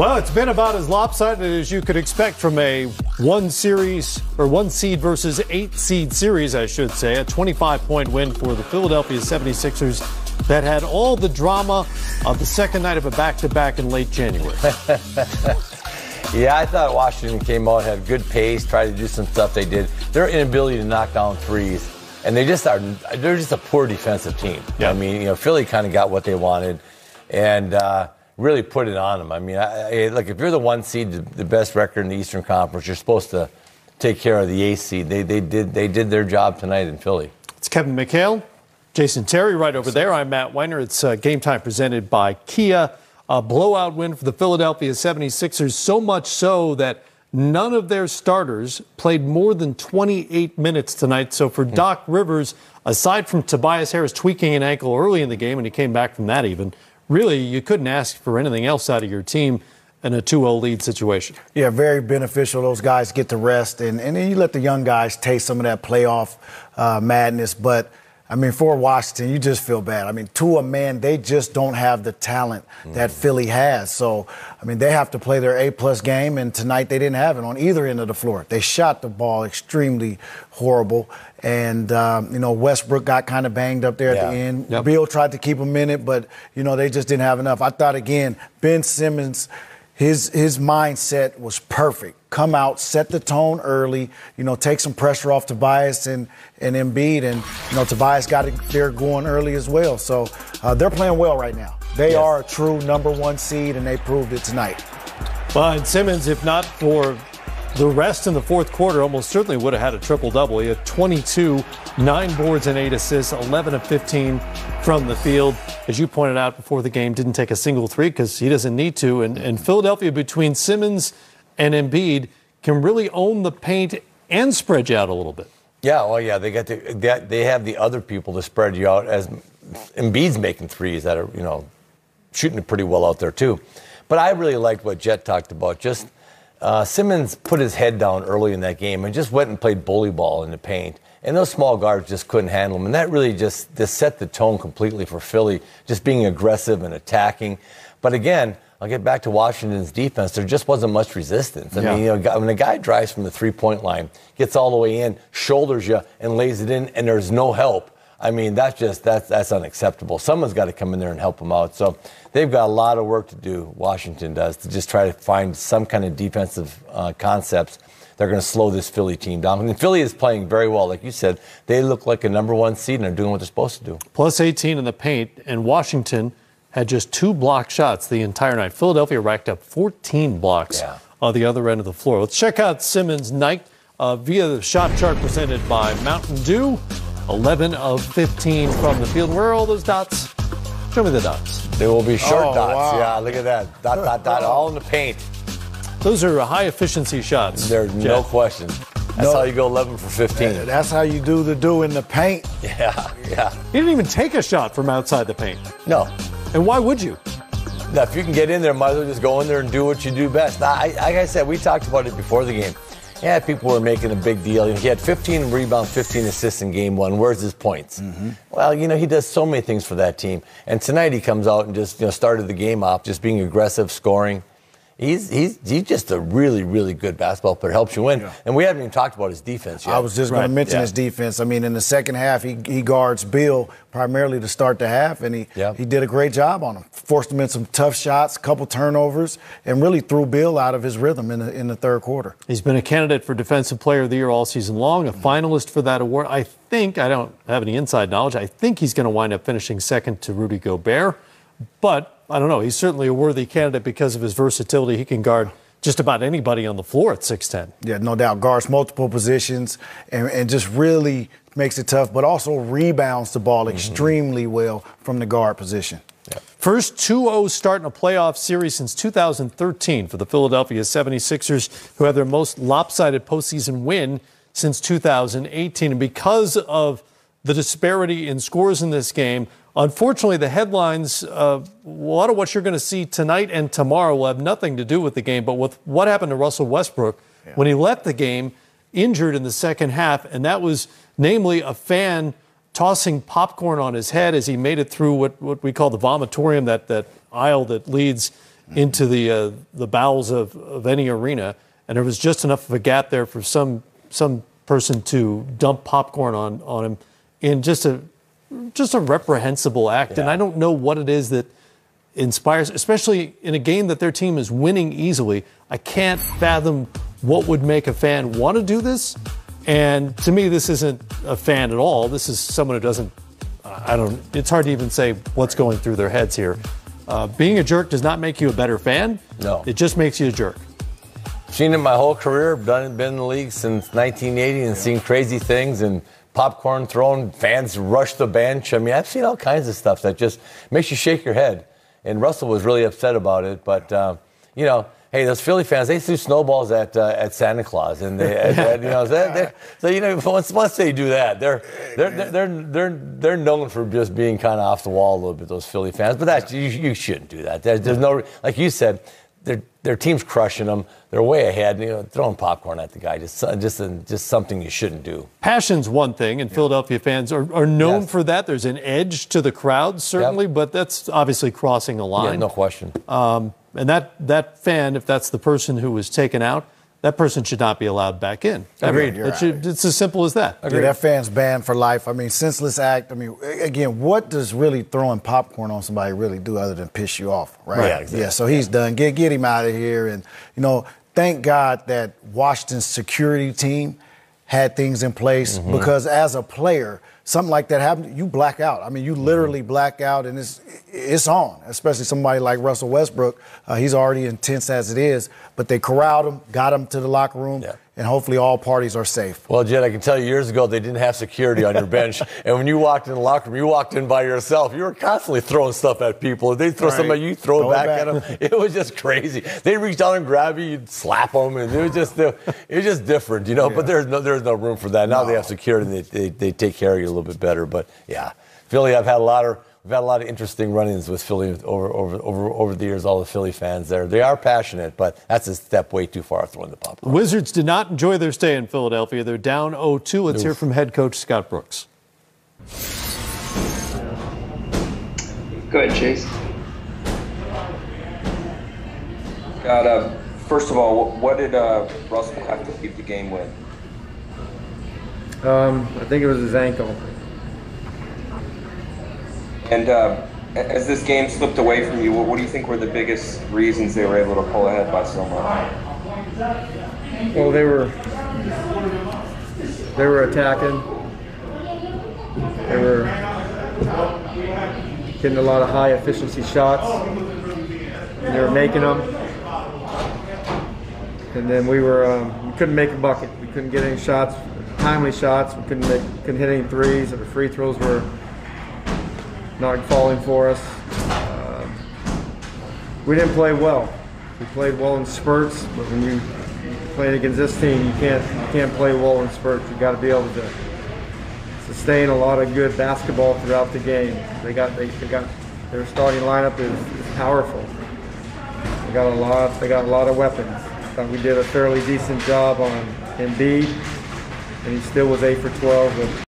Well, it's been about as lopsided as you could expect from a one seed versus 8 seed series, I should say. A 25-point win for the Philadelphia 76ers that had all the drama of the second night of a back-to-back in late January. Yeah, I thought Washington came out, had good pace, tried to do some stuff they did. Their inability to knock down threes, and they're just a poor defensive team. Yeah. I mean, Philly kind of got what they wanted, and really put it on them. I mean, look, if you're the 1 seed, the best record in the Eastern Conference, you're supposed to take care of the 8th seed. They did their job tonight in Philly. It's Kevin McHale, Jason Terry right over there. I'm Matt Weiner. It's Game Time presented by Kia. A blowout win for the Philadelphia 76ers, so much so that none of their starters played more than 28 minutes tonight. So for Doc Rivers, aside from Tobias Harris tweaking an ankle early in the game, and he came back from that even, really, you couldn't ask for anything else out of your team in a 2-0 lead situation. Yeah, very beneficial. Those guys get to rest, and then you let the young guys taste some of that playoff madness. But, I mean, for Washington, you just feel bad. I mean, to a man, they just don't have the talent that Philly has. So, I mean, they have to play their A-plus game, and tonight they didn't have it on either end of the floor. They shot the ball extremely horrible. And, Westbrook got kind of banged up there at the end. Yep. Beal tried to keep him in it, but, they just didn't have enough. I thought, again, Ben Simmons, his mindset was perfect. Come out, set the tone early, take some pressure off Tobias and Embiid. And, Tobias got it there going early as well. So they're playing well right now. They are a true number 1 seed, and they proved it tonight. Well, and Simmons, if not for the rest in the fourth quarter, almost certainly would have had a triple-double. He had 22, 9 boards and 8 assists, 11 of 15 from the field. As you pointed out before the game, didn't take a single three because he doesn't need to. And Philadelphia, between Simmons and Embiid, can really own the paint and spread you out a little bit. Yeah, well, yeah, they have the other people to spread you out, as Embiid's making threes that are, shooting it pretty well out there too. But I really liked what Jet talked about. Just Simmons put his head down early in that game and just went and played bully ball in the paint. And those small guards just couldn't handle him. And that really just set the tone completely for Philly, just being aggressive and attacking. But again, I'll get back to Washington's defense. There just wasn't much resistance. I mean, when a guy drives from the three-point line, gets all the way in, shoulders you, and lays it in, and there's no help, I mean, that's unacceptable. Someone's got to come in there and help them out. So they've got a lot of work to do, Washington does, to just try to find some kind of defensive concepts that are going to slow this Philly team down. And Philly is playing very well. Like you said, they look like a number 1 seed, and they're doing what they're supposed to do. Plus 18 in the paint, and Washington had just 2 block shots the entire night. Philadelphia racked up 14 blocks on the other end of the floor. Let's check out Simmons' night via the shot chart presented by Mountain Dew. 11 of 15 from the field. Where are all those dots? Show me the dots. They will be short dots. Wow. Yeah, look at that. Dot, all in the paint. Those are high-efficiency shots. There's no question. That's how you go 11 for 15. That's how you do the do in the paint. Yeah. He didn't even take a shot from outside the paint. No. And why would you? Now, if you can get in there, might as well just go in there and do what you do best. Now, like I said, we talked about it before the game. Yeah, people were making a big deal. He had 15 rebounds, 15 assists in game 1. Where's his points? Well, he does so many things for that team. And tonight he comes out and just started the game off, just being aggressive, scoring. He's just a really, really good basketball player. Helps you win. Yeah. And we haven't even talked about his defense yet. I was just going to mention his defense. I mean, in the second half, he guards Beal primarily to start the half, and he did a great job on him. Forced him in some tough shots, couple turnovers, and really threw Beal out of his rhythm in the third quarter. He's been a candidate for Defensive Player of the Year all season long, a finalist for that award. I don't have any inside knowledge, I think he's going to wind up finishing second to Rudy Gobert. But I don't know. He's certainly a worthy candidate because of his versatility. He can guard just about anybody on the floor at 6'10". Yeah, no doubt. Guards multiple positions and just really makes it tough, but also rebounds the ball extremely well from the guard position. Yeah. First 2-0 start in a playoff series since 2013 for the Philadelphia 76ers, who had their most lopsided postseason win since 2018. And because of the disparity in scores in this game, unfortunately, the headlines, a lot of what you're going to see tonight and tomorrow will have nothing to do with the game, but with what happened to Russell Westbrook when he left the game injured in the second half, and that was namely a fan tossing popcorn on his head as he made it through what we call the vomitorium, that aisle that leads into the bowels of any arena, and there was just enough of a gap there for some person to dump popcorn on him in just a reprehensible act. Yeah. And I don't know what it is that inspires, especially in a game that their team is winning easily. I can't fathom what would make a fan want to do this. And to me, this isn't a fan at all. This is someone who doesn't, it's hard to even say what's going through their heads here. Being a jerk does not make you a better fan. No. It just makes you a jerk. Seen it my whole career, been in the league since 1980 and seen crazy things and popcorn thrown, fans rush the bench. I mean, I've seen all kinds of stuff that just makes you shake your head. And Russell was really upset about it. But, hey, those Philly fans, they threw snowballs at Santa Claus. And once they do that, they're known for just being kind of off the wall a little bit, those Philly fans. But you shouldn't do that. There's no, like you said, their team's crushing them. They're way ahead. Throwing popcorn at the guy, just something you shouldn't do. Passion's one thing, and Philadelphia fans are known for that. There's an edge to the crowd, certainly, but that's obviously crossing a line. Yeah, no question. And that fan, if that's the person who was taken out, that person should not be allowed back in. Agreed. It's as simple as that. Yeah, that fan's banned for life. I mean, senseless act. I mean, again, what does really throwing popcorn on somebody really do other than piss you off, right? Yeah, exactly. Yeah, so he's done. Get him out of here. And, thank God that Washington's security team had things in place because as a player, something like that happened, you black out. I mean, you literally black out, and it's on, especially somebody like Russell Westbrook. He's already intense as it is, but they corralled him, got him to the locker room, and hopefully all parties are safe. Well, Jed, I can tell you years ago they didn't have security on your bench, and when you walked in the locker room, you walked in by yourself. You were constantly throwing stuff at people. If they throw something at you, throw it back at them. It was just crazy. They reach down and grab you, you'd slap them, and it was just different, But there's no room for that. Now they have security, and they take care of you a little bit better. But yeah, Philly, we've had a lot of interesting run-ins with Philly over the years. All the Philly fans there, they are passionate, but that's a step way too far throwing the popcorn. The Wizards did not enjoy their stay in Philadelphia. They're down 0-2. Let's hear from head coach Scott Brooks. Go ahead, Chase. Scott, first of all, what did Russell have to keep the game with? I think it was his ankle. And as this game slipped away from you, what do you think were the biggest reasons they were able to pull ahead by so much? Well, they were attacking. They were getting a lot of high efficiency shots. And they were making them. And then we couldn't make a bucket. We couldn't get any shots, timely shots. We couldn't hit any threes. The free throws were not falling for us. We didn't play well. We played well in spurts, but when you play against this team, you can't play well in spurts. You got to be able to sustain a lot of good basketball throughout the game. Their starting lineup is powerful. They got a lot of weapons. I thought we did a fairly decent job on Embiid, and he still was 8 for 12 with